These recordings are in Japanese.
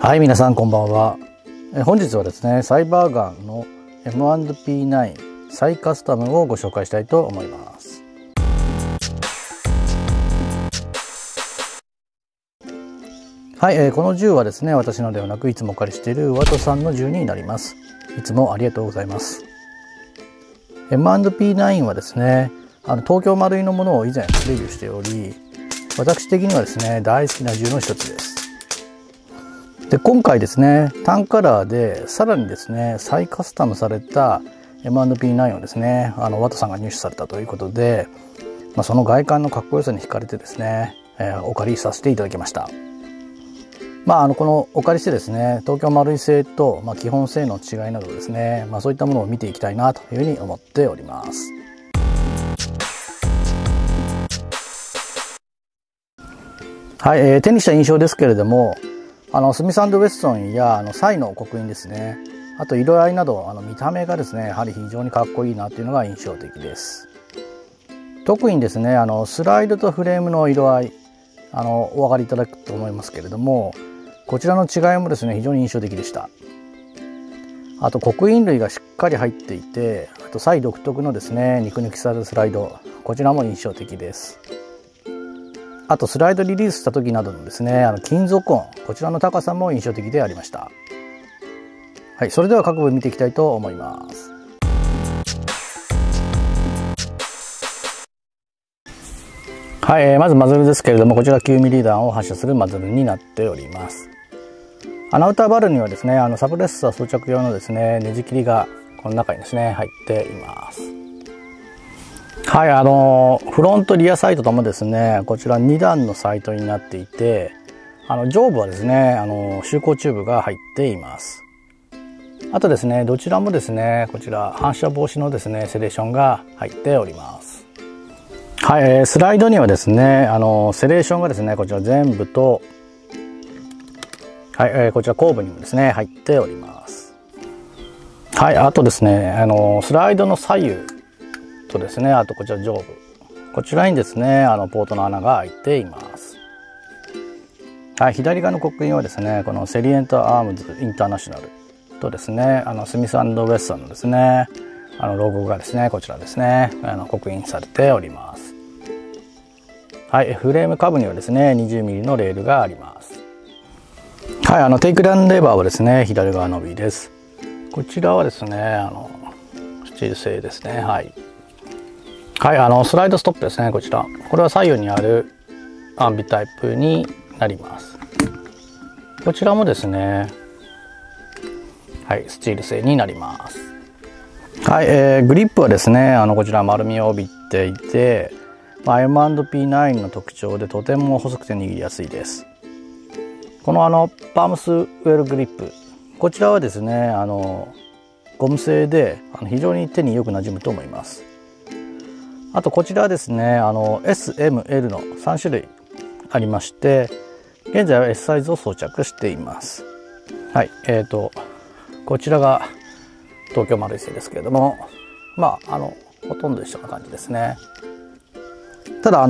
はい、皆さんこんばんは。本日はですね、サイバーガンの M&P9 再カスタムをご紹介したいと思います。はい、この銃はですね、私のではなくいつもお借りしているワトさんの銃になります。いつもありがとうございます。M&P9 はですね、東京マルイのものを以前レビューしており、私的にはですね、大好きな銃の一つです。で、今回ですね、タンカラーでさらにですね、再カスタムされた M&P9 をですね、ワトさんが入手されたということで、その外観のかっこよさに惹かれてですね、お借りさせていただきました。このお借りしてですね、東京マルイ製と、基本性能の違いなどですね、そういったものを見ていきたいなというふうに思っております。はい、手にした印象ですけれども、スミス&ウェストンやサイの刻印ですね、あと色合いなど見た目がですね、やはり非常にかっこいいなというのが印象的です。特にですね、スライドとフレームの色合い、お分かりいただくと思いますけれども、こちらの違いもですね、非常に印象的でした。あと刻印類がしっかり入っていて、あとサイ独特のですね、肉抜きされるスライド、こちらも印象的です。あとスライドリリースした時などのですね、金属音、こちらの高さも印象的でありました。はい、それでは各部見ていきたいと思います。はい、まずマズルですけれども、こちら 9mm 弾を発射するマズルになっております。アウターバルにはですね、サブレッサー装着用のですね、ネジ切りがこの中にですね、入っています。はい、フロントリアサイトともですね、こちら2段のサイトになっていて、上部はですね、集光チューブが入っています。あとですね、どちらもですね、こちら反射防止のですね、セレーションが入っております。はい、スライドにはですね、セレーションがですね、こちら全部と、はい、こちら後部にもですね、入っております。はい、あとですね、スライドの左右とですね、あとこちら上部、こちらにですね、ポートの穴が開いています。はい、左側の刻印はですね、このセリエントアームズインターナショナルとですね、スミス&ウェストンのですね、ロゴがですね、こちらですね、刻印されております。はい、フレーム下部にはですね、20mm のレールがあります。はい、テイクダウンレバーはですね、左側のみです。こちらはですね、スチール製ですね。はい。はい、スライドストップですね、こちら。これは左右にあるアンビタイプになります。こちらもですね、はい、スチール製になります。はい、グリップはですね、こちら丸みを帯びていて、M&P9 の特徴でとても細くて握りやすいです。このパームスウェルグリップ、こちらはですね、ゴム製で非常に手によくなじむと思います。あとこちらはですね、S、M、L の3種類ありまして、現在は S サイズを装着しています。はい、こちらが東京マルイ製ですけれども、ほとんど一緒な感じですね。ただ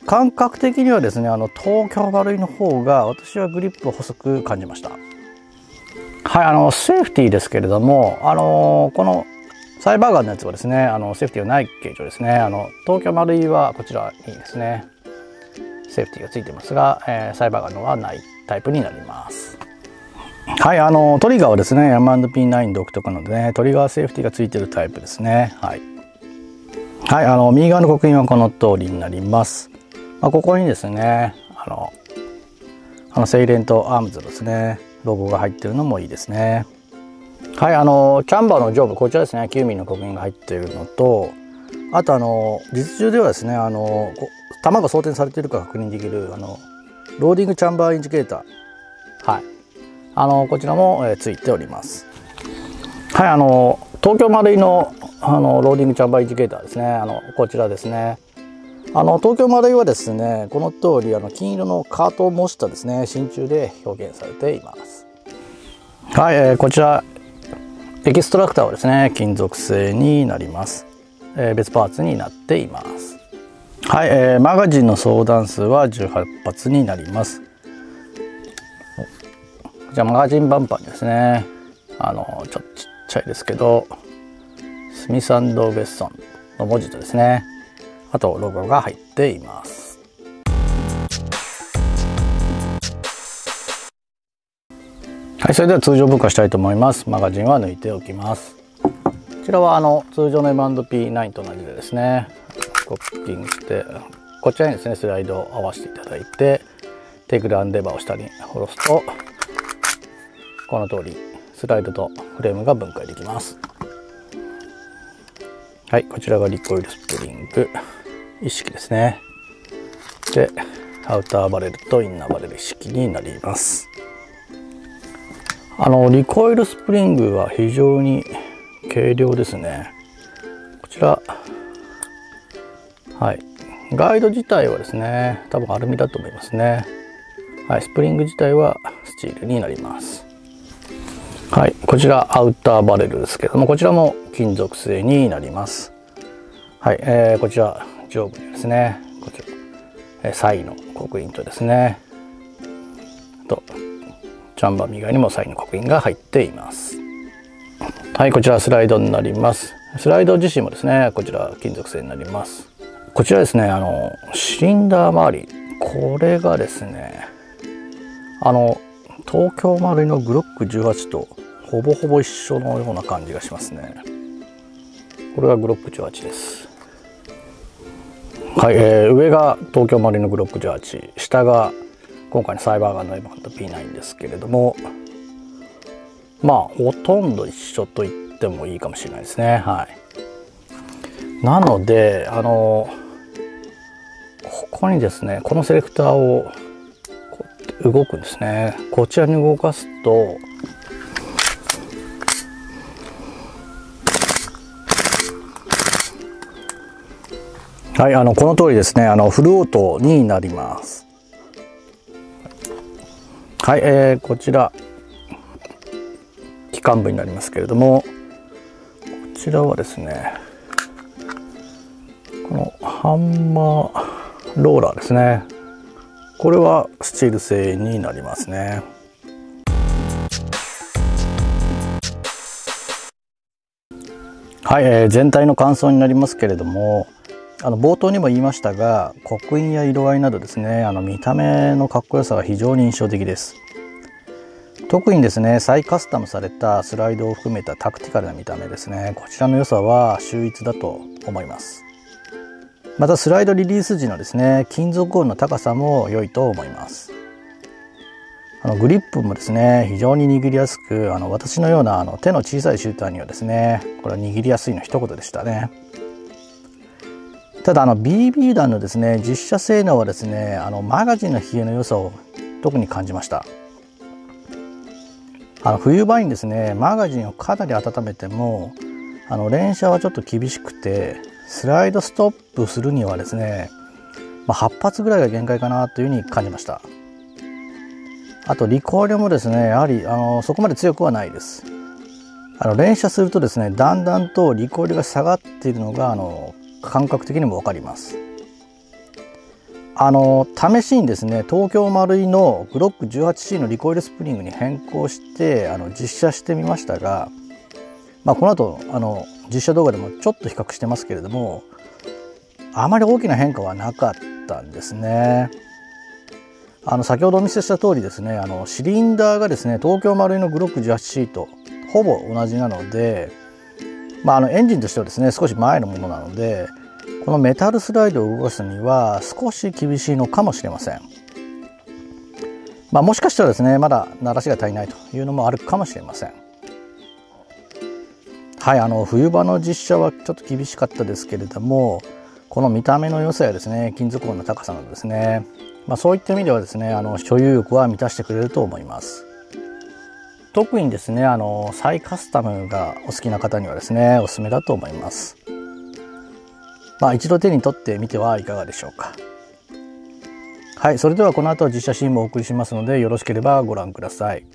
感覚的にはですね、東京マルイの方が私はグリップを細く感じました。はい、セーフティーですけれども、このサイバーガンのやつはですね、セーフティーがない形状ですね。東京マルイはこちらにですね、セーフティーがついてますが、サイバーガンのはないタイプになります。はい、トリガーはですね、M&P9 独特なのでね、トリガーセーフティーがついてるタイプですね。はい。はい、右側の刻印はこの通りになります。ここにですね、セイレントアームズですね、ロゴが入ってるのもいいですね。はい、チャンバーの上部、こちらですね、9mm の刻印が入っているのと、あと実銃ではですね、弾が装填されているか確認できるローディングチャンバーインジケーター、はい、こちらも、ついております。はい、東京マルイのローディングチャンバーインジケーターですね、こちらですね。東京マルイはですね、この通り金色のカートを模したですね、真鍮で表現されています。はい、こちらエキストラクターはですね、金属製になります。別パーツになっています。はい、マガジンの総弾数は18発になります。じゃあマガジンバンパーにですね、ちょっとちっちゃいですけど、スミス&ウェッソンの文字とですね、あとロゴが入っています。はい、それでは通常分解したいと思います。マガジンは抜いておきます。こちらは通常の M&P9 と同じでですね、コッキングして、こちらにですねスライドを合わせていただいて、テークダウンレバーを下に下ろすと、この通りスライドとフレームが分解できます。はい、こちらがリコイルスプリング一式ですね。で、アウターバレルとインナーバレル一式になります。リコイルスプリングは非常に軽量ですね。こちら、はい、ガイド自体はですね、多分アルミだと思いますね。はい、スプリング自体はスチールになります。はい、こちらアウターバレルですけども、こちらも金属製になります。はい、こちら上部にですね、こちら、サイの刻印とですね、あとチャンバー以外にもサイの刻印が入っています。はい、こちらスライドになります。スライド自身もですね、こちら金属製になります。こちらですね、シリンダー周り、これがですね、東京マルイのグロック18とほぼほぼ一緒のような感じがしますね。これがグロック18です。はい、上が東京マルイのグロック18、下が今回のサイバーガンの M&P9 ですけれども、まあほとんど一緒と言ってもいいかもしれないですね。はい。なのでここにですね、このセレクターをこうやって動くんですね。こちらに動かすと、はい、この通りですね、フルオートになります。はい、こちら機関部になりますけれども、こちらはですね、このハンマーローラーですね、これはスチール製になりますね。はい、全体の感想になりますけれども、冒頭にも言いましたが、刻印や色合いなどですね、見た目のかっこよさが非常に印象的です。特にですね、再カスタムされたスライドを含めたタクティカルな見た目ですね、こちらの良さは秀逸だと思います。またスライドリリース時のですね、金属音の高さも良いと思います。グリップもですね、非常に握りやすく、私のような手の小さいシューターにはですね、これは握りやすいの一言でしたね。ただBB 弾のですね、実写性能はですね、マガジンの冷えの良さを特に感じました。冬場にですね、マガジンをかなり温めても連射はちょっと厳しくて、スライドストップするにはですね、8発ぐらいが限界かなというふうに感じました。あとリコイルもですね、やはりそこまで強くはないです。連射するとですね、だんだんとリコイルが下がっているのが感覚的にも分かります。試しにですね、東京マルイのグロック 18C のリコイルスプリングに変更して実写してみましたが、この後実写動画でもちょっと比較してますけれども、あまり大きな変化はなかったんですね。先ほどお見せした通りですね、シリンダーがですね、東京マルイのグロック 18C とほぼ同じなので、エンジンとしてはですね、少し前のものなので、このメタルスライドを動かすには少し厳しいのかもしれません。もしかしたらですね、まだ鳴らしが足りないというのもあるかもしれません。はい、冬場の実写はちょっと厳しかったですけれども、この見た目の良さやですね、金属音の高さなどですね、そういった意味ではですね、所有欲は満たしてくれると思います。特にですね、再カスタムがお好きな方にはですね、おすすめだと思います。一度手に取ってみてはいかがでしょうか。はい、それではこの後実写シーンもお送りしますので、よろしければご覧ください。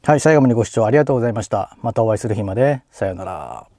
はい、最後までご視聴ありがとうございました。またお会いする日まで。さようなら。